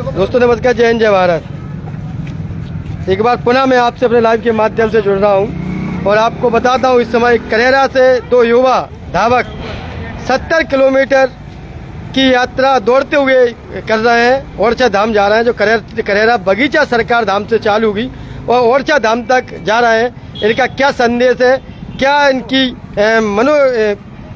दोस्तों नमस्कार, जय हिंद जय भारत। एक बार पुनः मैं आपसे अपने लाइव के माध्यम से जुड़ रहा हूं और आपको बताता हूं इस समय करेरा से दो युवा धावक 70 किलोमीटर की यात्रा दौड़ते हुए कर रहे हैं। ओरछा धाम जा रहे हैं, जो करेरा बगीचा सरकार धाम से चालू हुई और ओरछा धाम तक जा रहे हैं। इनका क्या संदेश है, क्या इनकी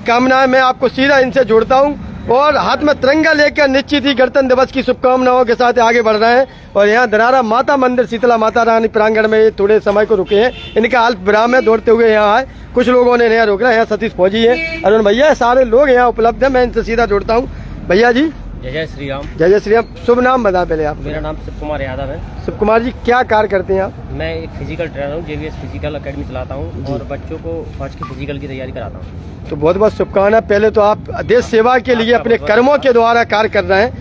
कामनाएं, मैं आपको सीधा इनसे जोड़ता हूं और हाथ में तिरंगा लेकर निश्चित ही गणतंत्र दिवस की शुभकामनाओं के साथ आगे बढ़ रहे हैं। और यहाँ धनारा माता मंदिर शीतला माता रानी प्रांगण में थोड़े समय को रुके हैं। इनका अल्प विराम है, दौड़ते हुए यहाँ आए। कुछ लोगों ने यहाँ रोक रहा है। यहाँ सतीश फौजी है, अरुण भैया, सारे लोग यहाँ उपलब्ध है। मैं इनसे सीधा जोड़ता हूँ। भैया जी जय जय श्री राम। जय जय श्री राम। शुभ नाम बता पहले आप। मेरा नाम शिव कुमार यादव है। शिव कुमार जी, क्या कार्य करते हैं आप? मैं एक फिजिकल ट्रेनर हूँ, JVS फिजिकल एकेडमी चलाता हूँ और बच्चों को फौज की फिजिकल की तैयारी कराता हूँ। तो बहुत बहुत शुभकामनाएं। पहले तो आप देश सेवा के लिए अपने कर्मों के द्वारा कार्य कर रहे हैं।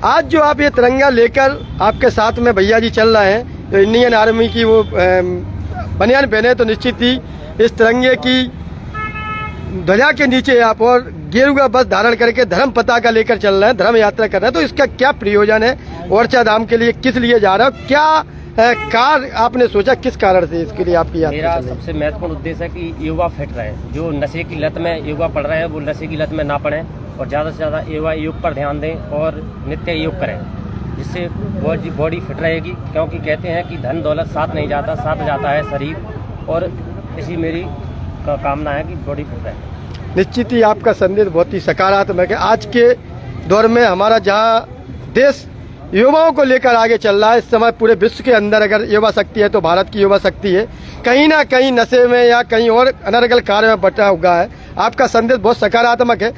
आज जो आप ये तिरंगा लेकर आपके साथ में भैया जी चल रहे हैं, तो इंडियन आर्मी की वो बनियान पहने, तो निश्चित ही इस तिरंगे की ध्वजा के नीचे आप और गेरुआ बस धारण करके धर्म पताका लेकर चल रहे हैं, धर्म यात्रा कर रहे हैं। तो इसका क्या प्रयोजन है? ओरछा धाम के लिए किस लिए जा रहे हो? क्या कार्य आपने सोचा, किस कारण से इसके लिए आपकी यात्रा? मेरा सबसे महत्वपूर्ण उद्देश्य है कि युवा फिट रहे। जो नशे की लत में युवा पड़ रहे हैं, वो नशे की लत में ना पड़े और ज़्यादा से ज़्यादा युवा योग पर ध्यान दें और नित्य योग करें, जिससे बॉडी फिट रहेगी। क्योंकि कहते हैं कि धन दौलत साथ नहीं जाता, साथ जाता है शरीर। और इसी मेरी कामना है कि बॉडी फिट रहे। निश्चित ही आपका संदेश बहुत ही सकारात्मक है। आज के दौर में हमारा जहां देश युवाओं को लेकर आगे चल रहा है, इस समय पूरे विश्व के अंदर अगर युवा शक्ति है तो भारत की युवा शक्ति है। कहीं ना कहीं नशे में या कहीं और अनर्गल कार्य में बटा हुआ है। आपका संदेश बहुत सकारात्मक है।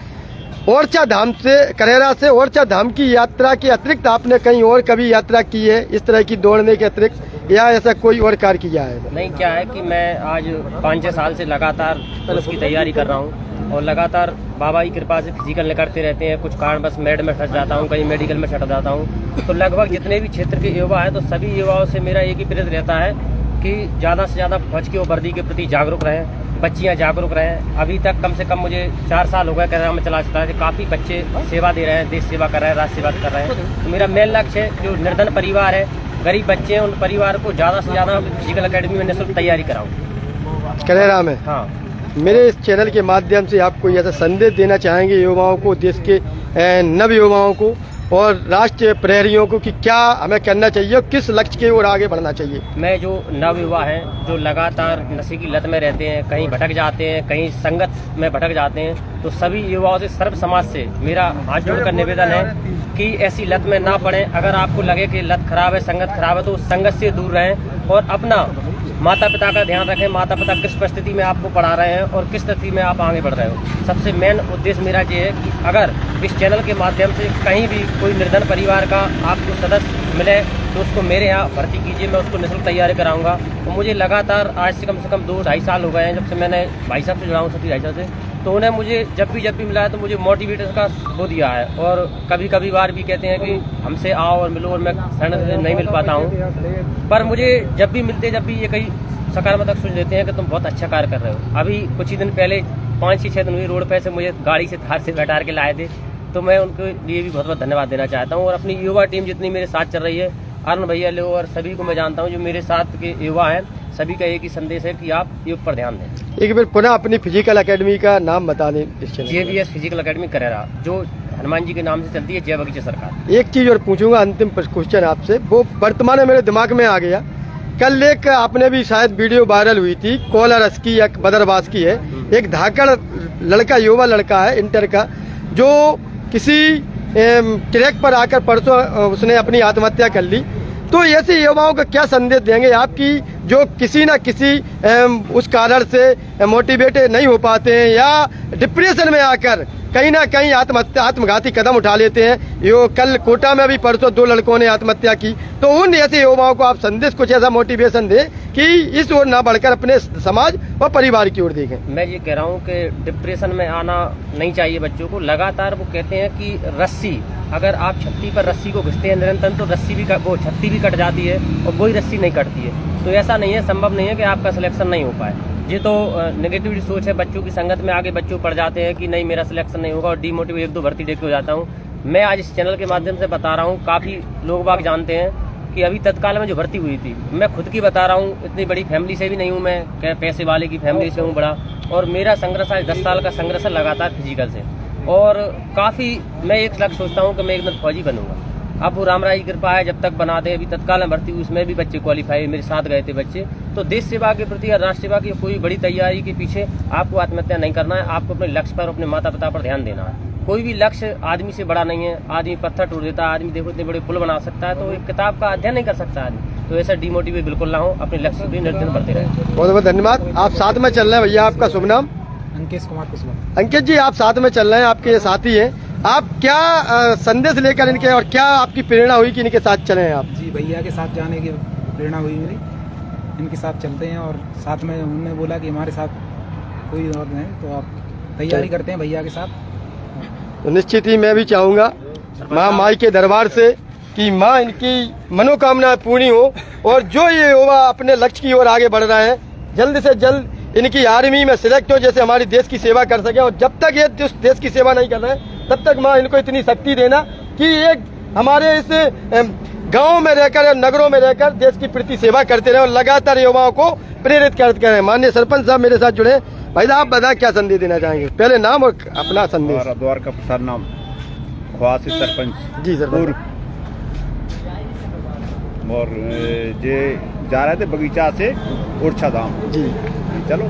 ओरछा धाम से, करेरा से ओरछा धाम की यात्रा के अतिरिक्त आपने कहीं और कभी यात्रा की है इस तरह की दौड़ने के अतिरिक्त, या ऐसा कोई और कार्य किया है? नहीं, क्या है कि मैं आज 5-6 साल से लगातार उसकी तैयारी कर रहा हूँ और लगातार बाबा की कृपा से फिजिकल करते रहते हैं। कुछ कारण बस मेड में फंस जाता हूँ, कहीं मेडिकल में छट जाता हूँ। तो लगभग जितने भी क्षेत्र के युवा हैं, तो सभी युवाओं से मेरा एक ही प्रेरित रहता है कि ज़्यादा से ज़्यादा फौज की वर्दी के प्रति जागरूक रहें, बच्चियाँ जागरूक रहें। अभी तक कम से कम मुझे 4 साल हो गए करेरा में चला है। काफ़ी बच्चे सेवा दे रहे हैं, देश सेवा कर रहे हैं, राष्ट्र सेवा कर रहे हैं। तो मेरा मेन लक्ष्य है, जो निर्धन परिवार है, गरीब बच्चे हैं, उन परिवार को ज़्यादा से ज़्यादा फिजिकल एकेडमी में निःशुल्क तैयारी कराऊँ करेरा में। हाँ, मेरे इस चैनल के माध्यम से आपको ऐसा संदेश देना चाहेंगे युवाओं को, देश के नव युवाओं को और राष्ट्रीय प्रहरियों को, कि क्या हमें करना चाहिए और किस लक्ष्य की ओर आगे बढ़ना चाहिए? मैं जो नव युवा हैं, जो लगातार नशे की लत में रहते हैं, कहीं भटक जाते हैं, कहीं संगत में भटक जाते हैं, तो सभी युवाओं से, सर्व समाज से मेरा हाथ जोड़कर निवेदन है कि ऐसी लत में ना पड़े। अगर आपको लगे कि लत खराब है, संगत खराब है, तो उस संगत से दूर रहें और अपना माता पिता का ध्यान रखें। माता पिता किस परिस्थिति में आपको पढ़ा रहे हैं और किस स्थिति में आप आगे बढ़ रहे हो। सबसे मेन उद्देश्य मेरा ये है कि अगर इस चैनल के माध्यम से कहीं भी कोई निर्धन परिवार का आपको सदस्य मिले, तो उसको मेरे यहाँ भर्ती कीजिए। मैं उसको निःशुल्क तैयारी कराऊंगा। और मुझे लगातार आज से कम 2-2.5 साल हो गए हैं जब से मैंने भाई साहब से जुड़ा हूँ, सतीश भाई साहब से। तो उन्हें मुझे जब भी मिला है तो मुझे मोटिवेटर का वो दिया है। और कभी बार भी कहते हैं कि हमसे आओ और मिलो, और मैं शरण नहीं मिल पाता हूँ, पर मुझे जब भी मिलते, जब भी ये कई सकारात्मक सोच देते हैं कि तुम बहुत अच्छा कार्य कर रहे हो। अभी कुछ ही दिन पहले 5-6 दिन हुई, रोड पे से मुझे गाड़ी से थार से बैठा के लाए थे। तो मैं उनके लिए भी बहुत बहुत धन्यवाद देना चाहता हूँ। और अपनी युवा टीम जितनी मेरे साथ चल रही है, अरुण भैया लो और सभी को मैं जानता हूँ जो मेरे साथ के युवा हैं, सभी का एक ही संदेश है कि आप योग पर ध्यान दें। एक बार पुनः अपनी फिजिकल एकेडमी का नाम बता दें इस channel. JVS physical academy Karera, जो हनुमान जी के नाम से चलती है, जय बगीचा सरकार। एक चीज और पूछूंगा, अंतिम क्वेश्चन आपसे, वो वर्तमान में मेरे दिमाग में आ गया। कल एक आपने भी शायद वीडियो वायरल हुई थी, कोलारस की या बदरवास की है। एक धाकड़ लड़का, युवा लड़का है इंटर का, जो किसी ट्रैक पर आकर परसों उसने अपनी आत्महत्या कर ली। तो ऐसे युवाओं का क्या संदेश देंगे आपकी, जो किसी न किसी उस कारण से मोटिवेट नहीं हो पाते हैं या डिप्रेशन में आकर कहीं ना कहीं आत्मघाती कदम उठा लेते हैं? यो कल कोटा में भी परसों 2 लड़कों ने आत्महत्या की। तो उन ऐसे युवाओं को आप संदेश, कुछ ऐसा मोटिवेशन दें कि इस ओर ना बढ़कर अपने समाज और परिवार की ओर देखें। मैं ये कह रहा हूँ कि डिप्रेशन में आना नहीं चाहिए बच्चों को। लगातार वो कहते हैं कि रस्सी, अगर आप छत्ती पर रस्सी को घिसते हैं निरंतर, तो रस्सी भी वो छत्ती भी कट जाती है और वही रस्सी नहीं कटती है। तो ऐसा नहीं है, संभव नहीं है कि आपका सिलेक्शन नहीं हो पाए। ये तो नेगेटिव सोच है, बच्चों की संगत में आगे बच्चों पड़ जाते हैं कि नहीं मेरा सिलेक्शन नहीं होगा और डीमोटिवेट 1-2 भर्ती देख के हो जाता हूँ। मैं आज इस चैनल के माध्यम से बता रहा हूँ, काफ़ी लोग बाग जानते हैं कि अभी तत्काल में जो भर्ती हुई थी, मैं खुद की बता रहा हूँ, इतनी बड़ी फैमिली से भी नहीं हूँ मैं, क्या पैसे वाले की फैमिली से हूँ बड़ा, और मेरा संघर्ष आज 10 साल का संघर्ष लगातार फिजिकल से, और काफ़ी मैं एक लक्ष्य सोचता हूँ कि मैं एक दिन फौजी बनूंगा। अब वो रामराय की कृपा है, जब तक बनाते अभी तत्काल में भर्ती हुई उसमें भी बच्चे क्वालिफाई मेरे साथ गए थे बच्चे। तो देश सेवा के प्रति या राष्ट्र सेवा की कोई बड़ी तैयारी के पीछे आपको आत्महत्या नहीं करना है, आपको अपने लक्ष्य पर, अपने माता पिता पर ध्यान देना है। कोई भी लक्ष्य आदमी से बड़ा नहीं है, आदमी पत्थर तोड़ देता है, आदमी देखो इतने बड़े पुल बना सकता है, तो एक किताब का अध्ययन नहीं कर सकता आदमी। तो ऐसा डिमोटिवेट बिल्कुल ना हो, अपने लक्ष्य भी निर्देशन बढ़ते रहे। बहुत बहुत धन्यवाद। आप साथ में चल रहे हैं भैया, आपका शुभ नाम? अंकेश कुमार कुशवाहा। अंकित जी, आप साथ में चल रहे हैं, आपके ये साथी हैं, आप क्या संदेश लेकर इनके, और क्या आपकी प्रेरणा हुई कि इनके साथ चले हैं आप? जी, भैया के साथ जाने की प्रेरणा हुई मेरी, इनके साथ चलते हैं, और साथ में उन्होंने बोला कि हमारे साथ कोई और नहीं, तो आप तैयारी करते हैं भैया के साथ। तो निश्चित ही मैं भी चाहूँगा माँ माई के दरबार से कि माँ इनकी मनोकामना पूरी हो, और जो ये युवा अपने लक्ष्य की ओर आगे बढ़ रहे हैं जल्द से जल्द इनकी आर्मी में सिलेक्ट हो, जैसे हमारी देश की सेवा कर सके। और जब तक ये देश की सेवा नहीं कर रहे हैं तब तक माँ इनको इतनी शक्ति देना कि एक हमारे इस गाँव में रहकर, नगरों में रहकर देश की प्रति सेवा करते रहे और लगातार युवाओं को प्रेरित करते रहे। माननीय सरपंच साहब मेरे साथ जुड़े। भाई साहब, आप बताएं क्या संदेश देना चाहेंगे? पहले नाम और अपना संदेश। द्वारका प्रसाद नाम, ख्वास सरपंच जी सर। और जे जा रहे थे बगीचा से उड़छा धाम जी, चलो।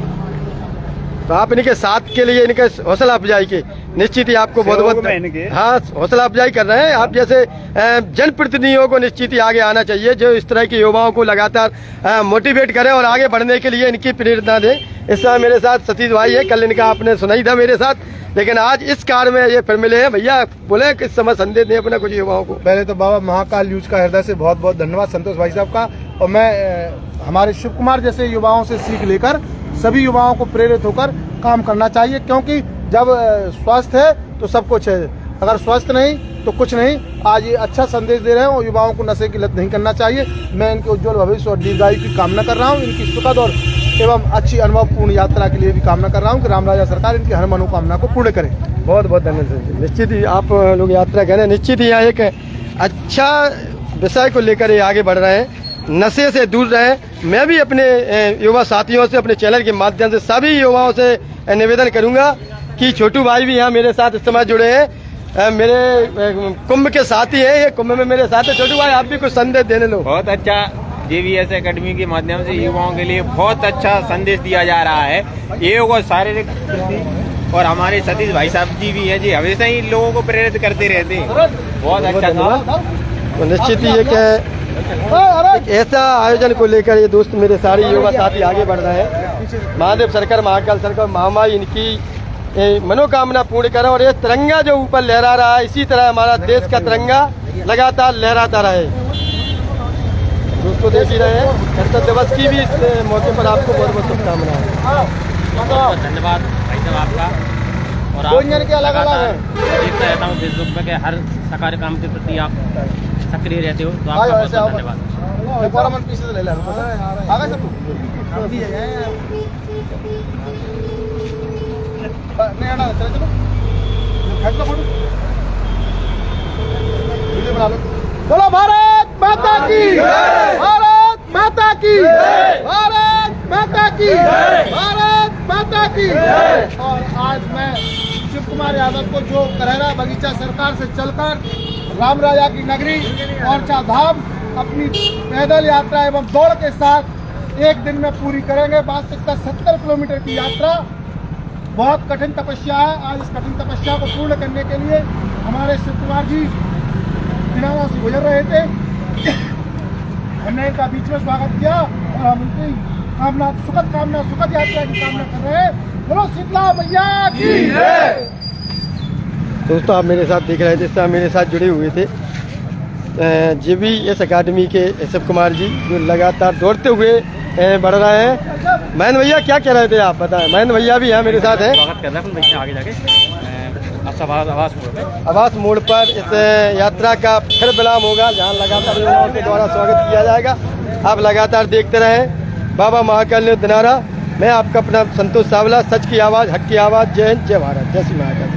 तो आप इनके साथ के लिए, इनके हौसला अफजाई के निश्चित ही आपको बहुत बहुत हाँ हौसला अफजाई कर रहे हैं। आप जैसे जनप्रतिनिधियों को निश्चित ही आगे आना चाहिए, जो इस तरह के युवाओं को लगातार मोटिवेट करें और आगे बढ़ने के लिए इनकी प्रेरणा दें। इस समय मेरे साथ सतीश भाई है, कल इनका आपने सुना ही था मेरे साथ, लेकिन आज इस कार में ये फिर मिले हैं। भैया बोले किस समय संदेश दें अपने कुछ युवाओं को? पहले तो बाबा महाकाल न्यूज का हृदय से बहुत बहुत धन्यवाद संतोष भाई साहब का, और मैं हमारे शिव कुमार जैसे युवाओं से सीख लेकर सभी युवाओं को प्रेरित होकर काम करना चाहिए, क्योंकि जब स्वस्थ है तो सब कुछ है, अगर स्वस्थ नहीं तो कुछ नहीं। आज ये अच्छा संदेश दे रहे हैं और युवाओं को नशे की लत नहीं करना चाहिए। मैं इनके उज्जवल भविष्य और दीर्घायु की कामना कर रहा हूँ, इनकी सुखद और एवं अच्छी अनुभवपूर्ण यात्रा के लिए भी कामना कर रहा हूँ कि रामराजा सरकार इनकी हर मनोकामना को पूर्ण करे। बहुत बहुत धन्यवाद। निश्चित ही आप लोग यात्रा करें, निश्चित ही यहाँ एक अच्छा विषय को लेकर ये आगे बढ़ रहे हैं, नशे से दूर रहें। मैं भी अपने युवा साथियों से, अपने चैनल के माध्यम से सभी युवाओं से निवेदन करूंगा कि छोटू भाई भी यहाँ मेरे साथ इस समय जुड़े हैं, मेरे कुंभ के साथी हैं, ये कुंभ में मेरे साथ है। छोटू भाई, आप भी कुछ संदेश देने लो। बहुत अच्छा, JVS एकेडमी के माध्यम से युवाओं के लिए बहुत अच्छा संदेश दिया जा रहा है। ये को शारीरिक और हमारे सतीश भाई साहब जी भी हैं, जी हमेशा ही लोगों को प्रेरित करते रहते हैं। बहुत अच्छा था। तो निश्चित ही एक ऐसा आयोजन को लेकर ये दोस्त मेरे सारे युवा साथी आगे बढ़ रहे हैं। महादेव सरकार, महाकाल सरकार, महामाई इनकी मनोकामना पूर्ण करें, और ये तिरंगा जो ऊपर लहरा रहा है, इसी तरह हमारा देश का तिरंगा लगातार लहराता रहे। दोस्तों देख ही रहे हैं, गणतंत्र दिवस की भी इस मौके पर आपको बहुत बहुत शुभकामनाएं। बहुत धन्यवाद भाई साहब आपका। और आप लगातार देखता रहता हूँ फेसबुक पे कि हर सरकारी काम के प्रति आप सक्रिय रहते हो, तो आपका बहुत बहुत धन्यवाद। बोलो भारत माता की, भारत माता की, भारत माता की, भारत माता की। और आज मैं शिव कुमार यादव को जो करहरा बगीचा सरकार से चलकर रामराजा की नगरी औरछा धाम अपनी पैदल यात्रा एवं दौड़ के साथ एक दिन में पूरी करेंगे। वास्तविकता 70 किलोमीटर की यात्रा बहुत कठिन तपस्या है। आज इस कठिन तपस्या को पूर्ण करने के लिए हमारे शिव कुमार जी दिनावा से गुजर रहे थे, हमने इनका बीच में स्वागत किया और हम उनकी कामना, सुखद यात्रा की कामना कर रहे हैं। बोलो शीतला मैया की। दोस्तों, आप मेरे साथ देख रहे थे, इस तरह मेरे साथ जुड़े हुए थे JVS एकेडमी के शिव कुमार जी, जो लगातार दौड़ते हुए बढ़ रहे हैं। महेंद्र भैया क्या कह रहे थे आप बताएं? महेंद्र भैया भी यहाँ मेरे साथ हैं। स्वागत कर रहे हैं आगे जाके आवास मोड़ पर इस यात्रा का फिर विराम होगा, जहाँ लगातार युवाओं के द्वारा स्वागत किया जाएगा। आप लगातार देखते रहें बाबा महाकाल न्यूज़ दिनारा। मैं आपका अपना संतोष सावला, सच की आवाज़, हक की आवाज़। जय हिंद, जय भारत, जय श्री महाकाल।